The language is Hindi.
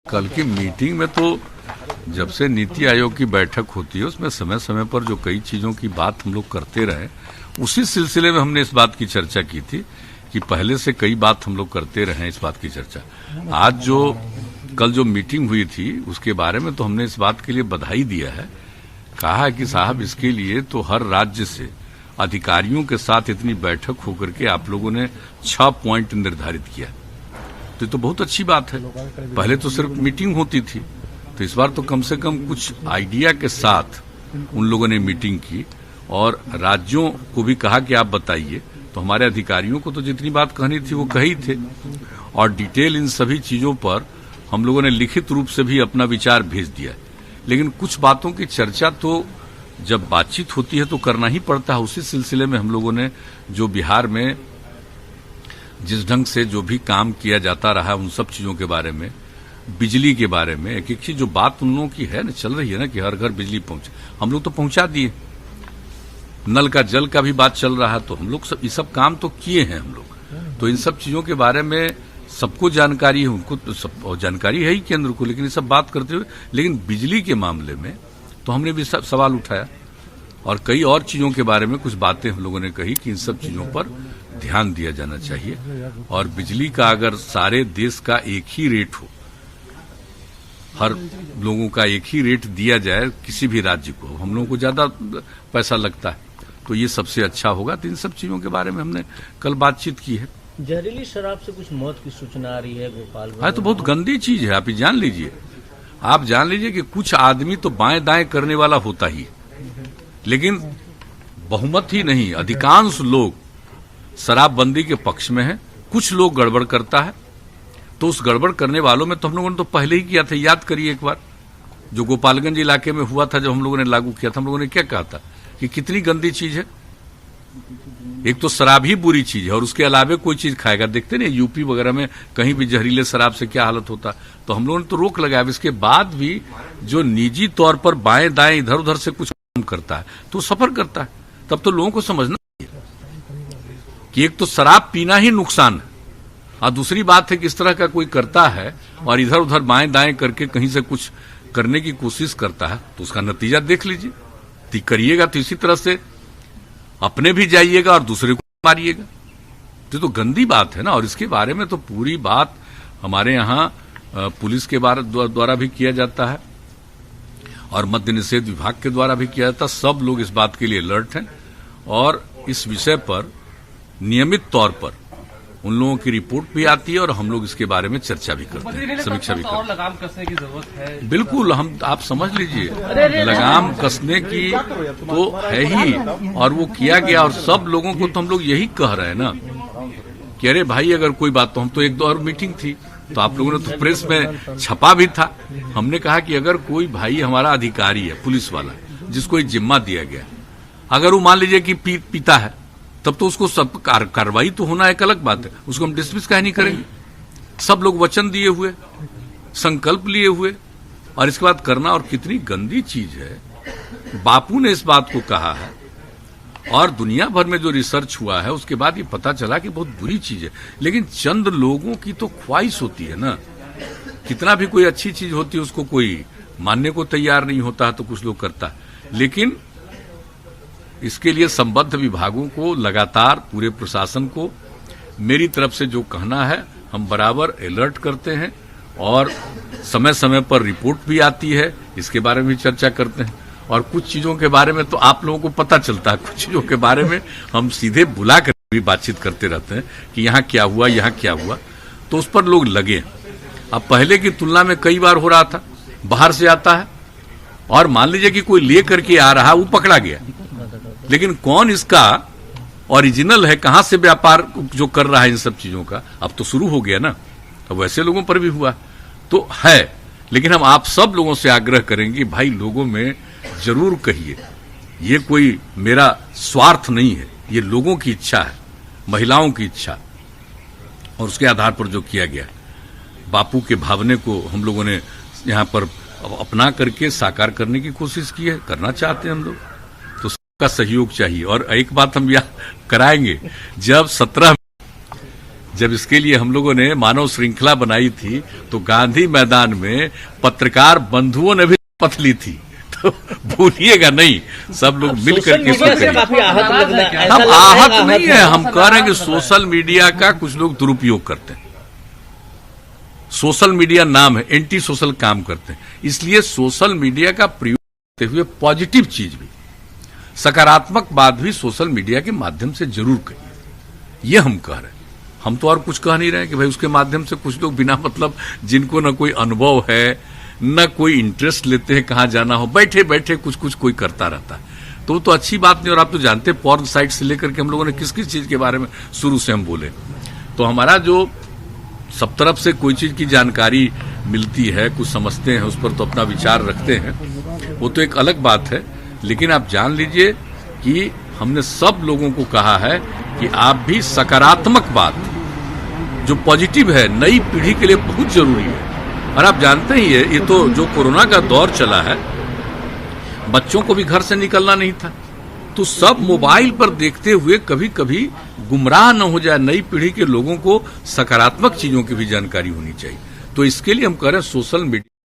कल की मीटिंग में तो जब से नीति आयोग की बैठक होती है उसमें समय समय पर जो कई चीजों की बात हम लोग करते रहे, उसी सिलसिले में हमने इस बात की चर्चा की थी कि पहले से कई बात हम लोग करते रहे हैं। इस बात की चर्चा आज जो कल जो मीटिंग हुई थी उसके बारे में तो हमने इस बात के लिए बधाई दिया है, कहा है कि साहब इसके लिए तो हर राज्य से अधिकारियों के साथ इतनी बैठक होकर के आप लोगों ने 6 पॉइंट निर्धारित किया, तो ये तो बहुत अच्छी बात है। पहले तो सिर्फ मीटिंग होती थी, तो इस बार तो कम से कम कुछ आइडिया के साथ उन लोगों ने मीटिंग की और राज्यों को भी कहा कि आप बताइए। तो हमारे अधिकारियों को तो जितनी बात कहनी थी वो कही थे और डिटेल इन सभी चीजों पर हम लोगों ने लिखित रूप से भी अपना विचार भेज दिया। लेकिन कुछ बातों की चर्चा तो जब बातचीत होती है तो करना ही पड़ता है। उसी सिलसिले में हम लोगों ने जो बिहार में जिस ढंग से जो भी काम किया जाता रहा उन सब चीजों के बारे में, बिजली के बारे में, एक एक चीज जो बात उन लोगों की है ना चल रही है ना कि हर घर बिजली पहुंचे, हम लोग तो पहुंचा दिए। नल का जल का भी बात चल रहा है, तो हम लोग ये सब काम तो किए हैं हम लोग। तो इन सब चीजों के बारे में सबको जानकारी है, उनको तो सब जानकारी है ही केंद्र को, लेकिन ये सब बात करते हुए लेकिन बिजली के मामले में तो हमने भी सवाल उठाया और कई और चीजों के बारे में कुछ बातें हम लोगों ने कही कि इन सब चीजों पर ध्यान दिया जाना चाहिए और बिजली का अगर सारे देश का एक ही रेट हो, हर लोगों का एक ही रेट दिया जाए किसी भी राज्य को, हम लोगों को ज्यादा पैसा लगता है तो ये सबसे अच्छा होगा। तो इन सब चीजों के बारे में हमने कल बातचीत की है। जहरीली शराब से कुछ मौत की सूचना आ रही है भोपाल में। तो बहुत गंदी चीज है, आप जान लीजिए। आप जान लीजिए कि कुछ आदमी तो बाएं दाएं करने वाला होता ही, लेकिन बहुमत ही नहीं, अधिकांश लोग शराबबंदी के पक्ष में है। कुछ लोग गड़बड़ करता है, तो उस गड़बड़ करने वालों में तो हम लोगों ने तो पहले ही किया था। याद करिए एक बार जो गोपालगंज इलाके में हुआ था, जब हम लोगों ने लागू किया था, हम लोगों ने क्या कहा था कि कितनी गंदी चीज है। एक तो शराब ही बुरी चीज है और उसके अलावे कोई चीज खाएगा, देखते नहीं यूपी वगैरह में कहीं भी जहरीले शराब से क्या हालत होता। तो हम लोगों ने तो रोक लगाया। इसके बाद भी जो निजी तौर पर बाएं दाएं इधर उधर से कुछ काम करता है तो सफर करता है। तब तो लोगों को समझना चाहिए कि एक तो शराब पीना ही नुकसान है और दूसरी बात है कि इस तरह का कोई करता है और इधर उधर बाएं दाएं करके कहीं से कुछ करने की कोशिश करता है तो उसका नतीजा देख लीजिए। करिएगा तो इसी तरह से अपने भी जाइएगा और दूसरे को मारिएगा, तो गंदी बात है ना। और इसके बारे में तो पूरी बात हमारे यहाँ पुलिस के द्वारा भी किया जाता है और मद्य निषेध विभाग के द्वारा भी किया जाता है। सब लोग इस बात के लिए अलर्ट हैं और इस विषय पर नियमित तौर पर उन लोगों की रिपोर्ट भी आती है और हम लोग इसके बारे में चर्चा भी करते हैं, समीक्षा भी करते हैं। और लगाम कसने की जरूरत है। बिल्कुल, हम आप समझ लीजिए लगाम कसने की तो है ही और वो किया गया और सब लोगों को तो हम लोग यही कह रहे हैं ना कि अरे भाई अगर कोई बात, तो हम तो एक दो और मीटिंग थी तो आप लोगों ने तो प्रेस में छपा भी था। हमने कहा कि अगर कोई भाई हमारा अधिकारी है, पुलिस वाला, जिसको एक जिम्मा दिया गया, अगर वो मान लीजिए कि पीता है, तब तो उसको सब कार्रवाई तो होना एक अलग बात है, उसको हम डिसमिस काहे नहीं करेंगे। सब लोग वचन दिए हुए, संकल्प लिए हुए और इसके बाद करना। और कितनी गंदी चीज है। बापू ने इस बात को कहा है और दुनिया भर में जो रिसर्च हुआ है उसके बाद ये पता चला कि बहुत बुरी चीज है। लेकिन चंद लोगों की तो ख्वाहिश होती है ना, कितना भी कोई अच्छी चीज होती है उसको कोई मानने को तैयार नहीं होता तो कुछ लोग करता है। लेकिन इसके लिए संबद्ध विभागों को, लगातार पूरे प्रशासन को मेरी तरफ से जो कहना है, हम बराबर अलर्ट करते हैं और समय समय पर रिपोर्ट भी आती है, इसके बारे में भी चर्चा करते हैं। और कुछ चीजों के बारे में तो आप लोगों को पता चलता है, कुछ चीजों के बारे में हम सीधे बुला कर भी बातचीत करते रहते हैं कि यहाँ क्या हुआ, यहाँ क्या हुआ, तो उस पर लोग लगे। अब पहले की तुलना में कई बार हो रहा था, बाहर से आता है और मान लीजिए कि कोई ले करके आ रहा, वो पकड़ा गया, लेकिन कौन इसका ओरिजिनल है, कहां से व्यापार जो कर रहा है इन सब चीजों का, अब तो शुरू हो गया ना। अब वैसे लोगों पर भी हुआ तो है, लेकिन हम आप सब लोगों से आग्रह करेंगे भाई लोगों में जरूर कहिए, ये कोई मेरा स्वार्थ नहीं है, ये लोगों की इच्छा है, महिलाओं की इच्छा, और उसके आधार पर जो किया गया बापू के भावने को हम लोगों ने यहाँ पर अपना करके साकार करने की कोशिश की है, करना चाहते हैं हम लोग, तो सबका सहयोग चाहिए। और एक बात हम याद कराएंगे, जब 17 जब इसके लिए हम लोगों ने मानव श्रृंखला बनाई थी तो गांधी मैदान में पत्रकार बंधुओं ने भी शपथ ली थी, तो भूलिएगा नहीं, सब लोग मिलकर के सोशल मीडिया से काफी आहत लग रहा है। हम आहत नहीं है, हम कह रहे हैं कि सोशल मीडिया का कुछ लोग दुरुपयोग करते हैं। सोशल मीडिया नाम है, एंटी सोशल काम करते हैं, इसलिए सोशल मीडिया का प्रयोग करते हुए पॉजिटिव चीज भी, सकारात्मक बात भी सोशल मीडिया के माध्यम से जरूर कहिए, ये हम कह रहे हैं। हम तो और कुछ कह नहीं रहे कि भाई उसके माध्यम से कुछ लोग बिना मतलब, जिनको न कोई अनुभव है न कोई इंटरेस्ट लेते हैं कहां जाना हो, बैठे बैठे कुछ कुछ कोई करता रहता है, तो अच्छी बात नहीं। और आप तो जानते हैं पॉर्न साइट से लेकर के हम लोगों ने किस किस चीज के बारे में शुरू से हम बोले, तो हमारा जो सब तरफ से कोई चीज की जानकारी मिलती है, कुछ समझते हैं, उस पर तो अपना विचार रखते हैं, वो तो एक अलग बात है। लेकिन आप जान लीजिए कि हमने सब लोगों को कहा है कि आप भी सकारात्मक बात, जो पॉजिटिव है, नई पीढ़ी के लिए बहुत जरूरी है। और आप जानते ही है, ये तो जो कोरोना का दौर चला है, बच्चों को भी घर से निकलना नहीं था, तो सब मोबाइल पर देखते हुए कभी कभी गुमराह न हो जाए। नई पीढ़ी के लोगों को सकारात्मक चीजों की भी जानकारी होनी चाहिए। तो इसके लिए हम कह रहे हैं सोशल मीडिया